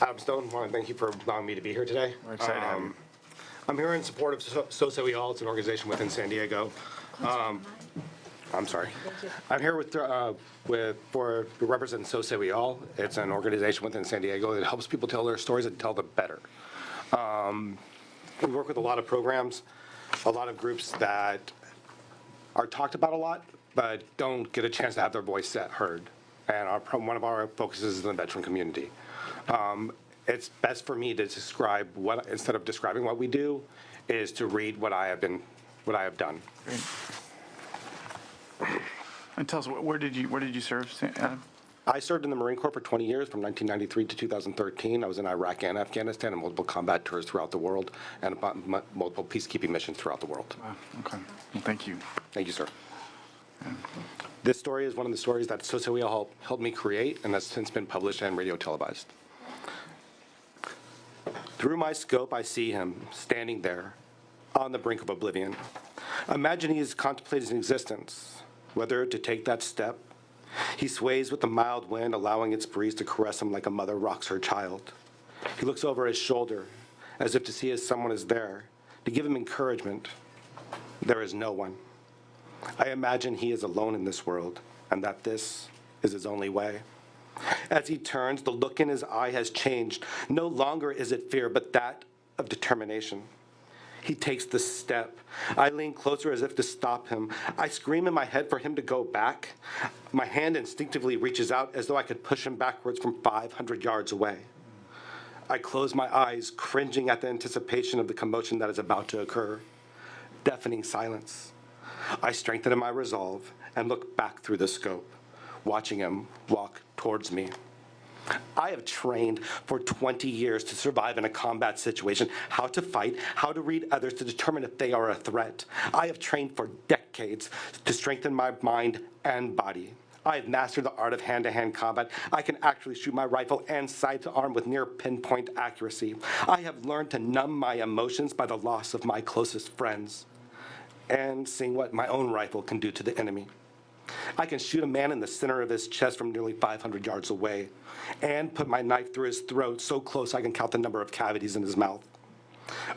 Adam Stone, I want to thank you for allowing me to be here today. We're excited to have you. I'm here in support of So It's an organization within San Diego. I'm sorry. I'm here to represent So. It's an organization within San Diego that helps people tell their stories and tell them better. We work with a lot of programs, a lot of groups that are talked about a lot, but don't get a chance to have their voice heard. And one of our focuses is the veteran community. It's best for me to describe instead of describing what we do, is to read what I have done. Great. And tell us, where did you serve, Adam? I served in the Marine Corps for 20 years, from 1993 to 2013. I was in Iraq and Afghanistan and multiple combat tours throughout the world, and multiple peacekeeping missions throughout the world. Wow, okay. Well, thank you. Thank you, sir. This story is one of the stories that So helped me create, and has since been published and radio televised. Through my scope, I see him standing there on the brink of oblivion. Imagine he is contemplating his existence, whether to take that step. He sways with the mild wind, allowing its breeze to caress him like a mother rocks her child. He looks over his shoulder, as if to see if someone is there, to give him encouragement. There is no one. I imagine he is alone in this world, and that this is his only way. As he turns, the look in his eye has changed. No longer is it fear, but that of determination. He takes the step. I lean closer as if to stop him. I scream in my head for him to go back. My hand instinctively reaches out as though I could push him backwards from 500 yards away. I close my eyes, cringing at the anticipation of the commotion that is about to occur. Deafening silence. I strengthen in my resolve and look back through the scope, watching him walk towards me. I have trained for 20 years to survive in a combat situation, how to fight, how to read others to determine if they are a threat. I have trained for decades to strengthen my mind and body. I have mastered the art of hand-to-hand combat. I can actually shoot my rifle and side-to-arm with near pinpoint accuracy. I have learned to numb my emotions by the loss of my closest friends and seeing what my own rifle can do to the enemy. I can shoot a man in the center of his chest from nearly 500 yards away and put my knife through his throat so close I can count the number of cavities in his mouth.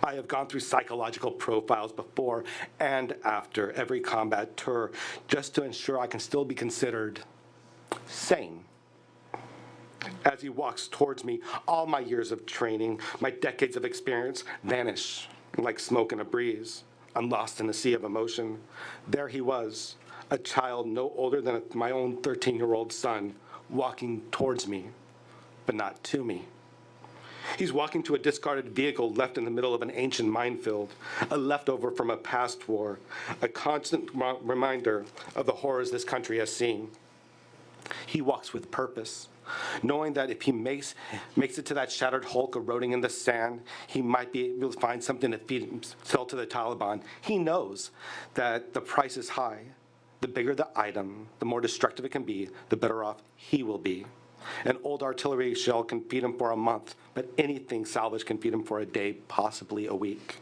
I have gone through psychological profiles before and after every combat tour just to ensure I can still be considered sane. As he walks towards me, all my years of training, my decades of experience vanish like smoke in a breeze. I'm lost in a sea of emotion. There he was, a child no older than my own 13-year-old son, walking towards me, but not to me. He's walking to a discarded vehicle left in the middle of an ancient minefield, a leftover from a past war, a constant reminder of the horrors this country has seen. He walks with purpose, knowing that if he makes it to that shattered hulk eroding in the sand, he might be able to find something to feed himself to the Taliban. He knows that the price is high. The bigger the item, the more destructive it can be, the better off he will be. An old artillery shell can feed him for a month, but anything salvaged can feed him for a day, possibly a week.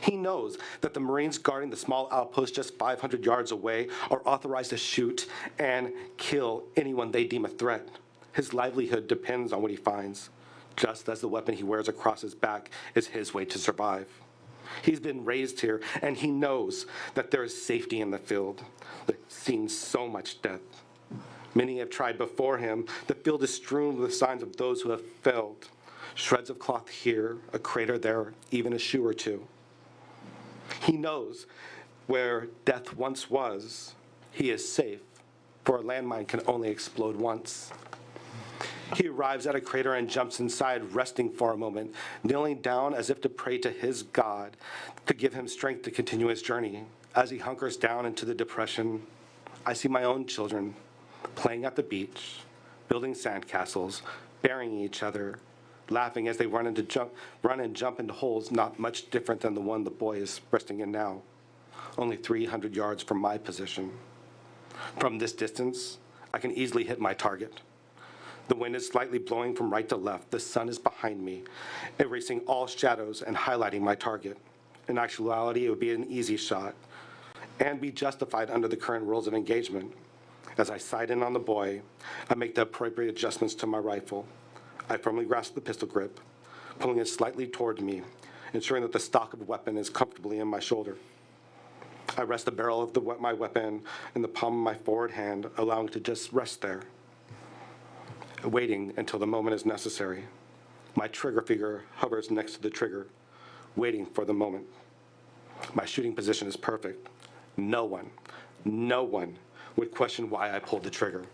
He knows that the Marines guarding the small outpost just 500 yards away are authorized to shoot and kill anyone they deem a threat. His livelihood depends on what he finds, just as the weapon he wears across his back is his way to survive. He's been raised here, and he knows that there is safety in the field. They've seen so much death. Many have tried before him. The field is strewn with signs of those who have failed. Shreds of cloth here, a crater there, even a shoe or two. He knows where death once was, he is safe, for a landmine can only explode once. He arrives at a crater and jumps inside, resting for a moment, kneeling down as if to pray to his God to give him strength to continue his journey. As he hunkers down into the depression, I see my own children playing at the beach, building sandcastles, burying each other, laughing as they run and jump into holes not much different than the one the boy is resting in now, only 300 yards from my position. From this distance, I can easily hit my target. The wind is slightly blowing from right to left. The sun is behind me, erasing all shadows and highlighting my target. In actuality, it would be an easy shot and be justified under the current rules of engagement. As I sight in on the boy, I make the appropriate adjustments to my rifle. I firmly grasp the pistol grip, pulling it slightly toward me, ensuring that the stock of the weapon is comfortably in my shoulder. I rest the barrel of my weapon in the palm of my forward hand, allowing it to just rest there, waiting until the moment is necessary. My trigger finger hovers next to the trigger, waiting for the moment. My shooting position is perfect. No one would question why I pulled the trigger.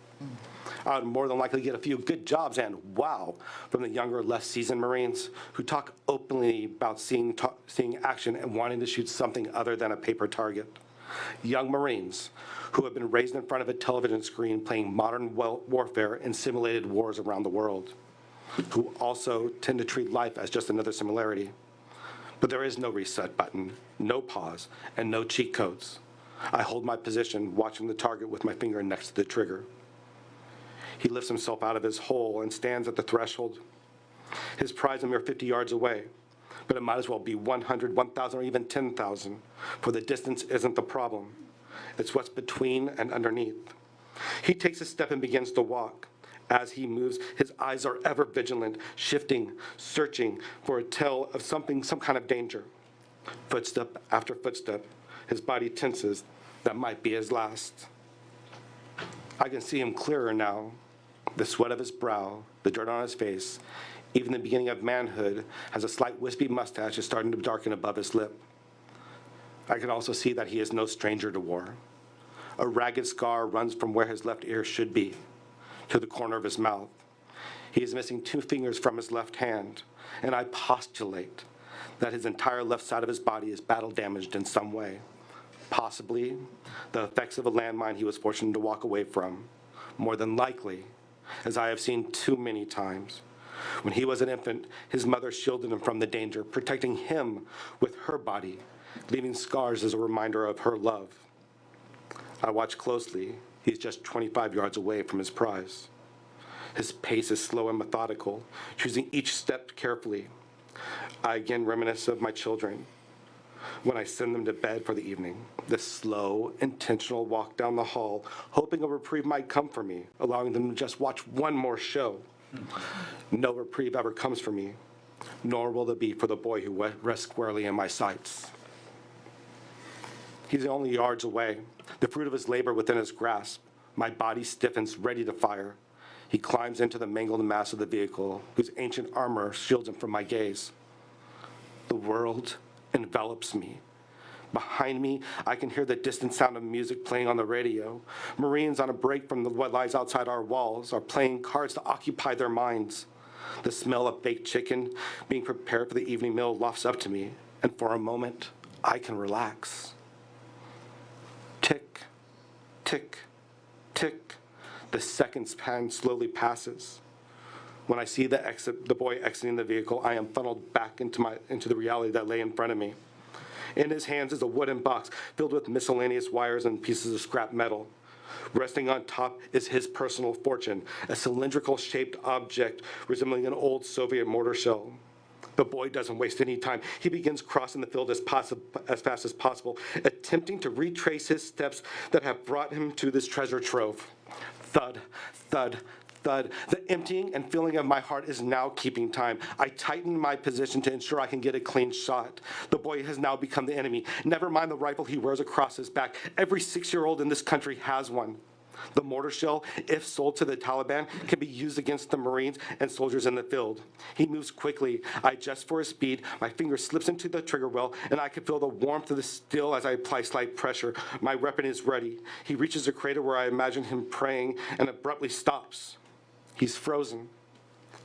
I would more than likely get a few good jobs and wow from the younger, less seasoned Marines who talk openly about seeing action and wanting to shoot something other than a paper target. Young Marines who have been raised in front of a television screen playing modern warfare in simulated wars around the world, who also tend to treat life as just another similarity. But there is no reset button, no pause, and no cheat codes. I hold my position, watching the target with my finger next to the trigger. He lifts himself out of his hole and stands at the threshold. His prize a mere 50 yards away, but it might as well be 100, 1,000, or even 10,000, for the distance isn't the problem. It's what's between and underneath. He takes a step and begins to walk. As he moves, his eyes are ever vigilant, shifting, searching for a tell of something, some kind of danger. Footstep after footstep, his body tenses. That might be his last. I can see him clearer now. The sweat of his brow, the dirt on his face, even the beginning of manhood, has a slight wispy mustache is starting to darken above his lip. I can also see that he is no stranger to war. A ragged scar runs from where his left ear should be to the corner of his mouth. He is missing 2 fingers from his left hand, and I postulate that his entire left side of his body is battle damaged in some way. Possibly the effects of a landmine he was fortunate to walk away from. More than likely, as I have seen too many times. When he was an infant, his mother shielded him from the danger, protecting him with her body, leaving scars as a reminder of her love. I watch closely. He's just 25 yards away from his prize. His pace is slow and methodical, choosing each step carefully. I again reminisce of my children when I send them to bed for the evening. This slow, intentional walk down the hall, hoping a reprieve might come for me, allowing them to just watch one more show. No reprieve ever comes for me, nor will there be for the boy who rests squarely in my sights. He's only yards away, the fruit of his labor within his grasp. My body stiffens, ready to fire. He climbs into the mangled mass of the vehicle, whose ancient armor shields him from my gaze. The world envelops me. Behind me, I can hear the distant sound of music playing on the radio. Marines on a break from what lies outside our walls are playing cards to occupy their minds. The smell of baked chicken being prepared for the evening meal wafts up to me, and for a moment, I can relax. Tick, tick, tick. The seconds pan slowly passes. When I see the boy exiting the vehicle, I am funneled back into the reality that lay in front of me. In his hands is a wooden box filled with miscellaneous wires and pieces of scrap metal. Resting on top is his personal fortune, a cylindrical-shaped object resembling an old Soviet mortar shell. The boy doesn't waste any time. He begins crossing the field as fast as possible, attempting to retrace his steps that have brought him to this treasure trove. Thud, thud, thud. The emptying and filling of my heart is now keeping time. I tighten my position to ensure I can get a clean shot. The boy has now become the enemy. Never mind the rifle he wears across his back. Every 6-year-old in this country has one. The mortar shell, if sold to the Taliban, can be used against the Marines and soldiers in the field. He moves quickly. I adjust for his speed. My finger slips into the trigger well, and I can feel the warmth of the steel as I apply slight pressure. My weapon is ready. He reaches a crater where I imagine him praying and abruptly stops. He's frozen.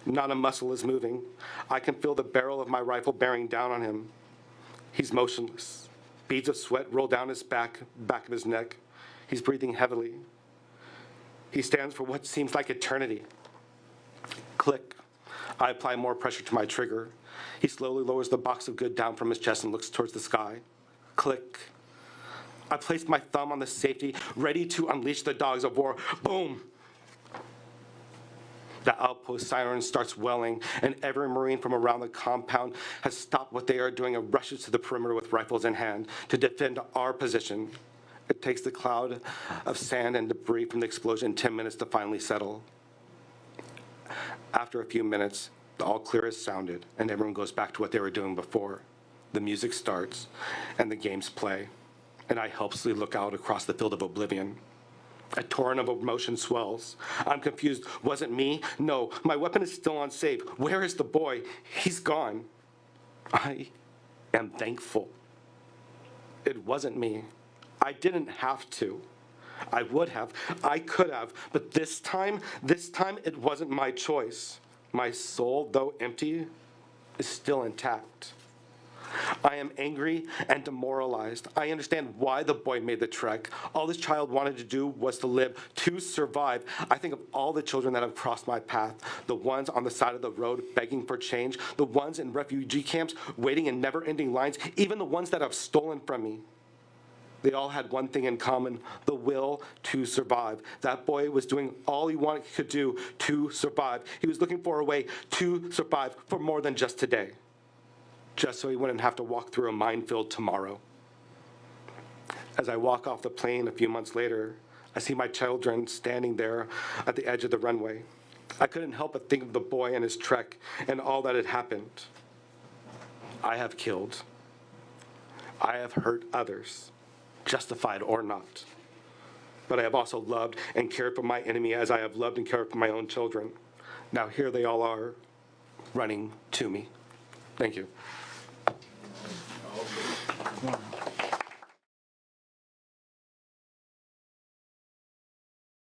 Not a muscle is moving. I can feel the barrel of my rifle bearing down on him. He's motionless. Beads of sweat roll down his back of his neck. He's breathing heavily. He stands for what seems like eternity. Click. I apply more pressure to my trigger. He slowly lowers the box of good down from his chest and looks towards the sky. Click. I place my thumb on the safety, ready to unleash the dogs of war. Boom! The outpost siren starts welling, and every Marine from around the compound has stopped what they are doing and rushes to the perimeter with rifles in hand to defend our position. It takes the cloud of sand and debris from the explosion 10 minutes to finally settle. After a few minutes, the all clear is sounded, and everyone goes back to what they were doing before. The music starts, and the games play, and I helplessly look out across the field of oblivion. A torrent of emotion swells. I'm confused. Was it me? No, my weapon is still on safe. Where is the boy? He's gone. I am thankful. It wasn't me. I didn't have to. I would have. I could have. But this time, it wasn't my choice. My soul, though empty, is still intact. I am angry and demoralized. I understand why the boy made the trek. All this child wanted to do was to live, to survive. I think of all the children that have crossed my path, the ones on the side of the road begging for change, the ones in refugee camps waiting in never-ending lines, even the ones that have stolen from me. They all had one thing in common, the will to survive. That boy was doing all he could do to survive. He was looking for a way to survive for more than just today, just so he wouldn't have to walk through a minefield tomorrow. As I walk off the plane a few months later, I see my children standing there at the edge of the runway. I couldn't help but think of the boy and his trek and all that had happened. I have killed. I have hurt others, justified or not. But I have also loved and cared for my enemy as I have loved and cared for my own children. Now here they all are, running to me. Thank you. Wow.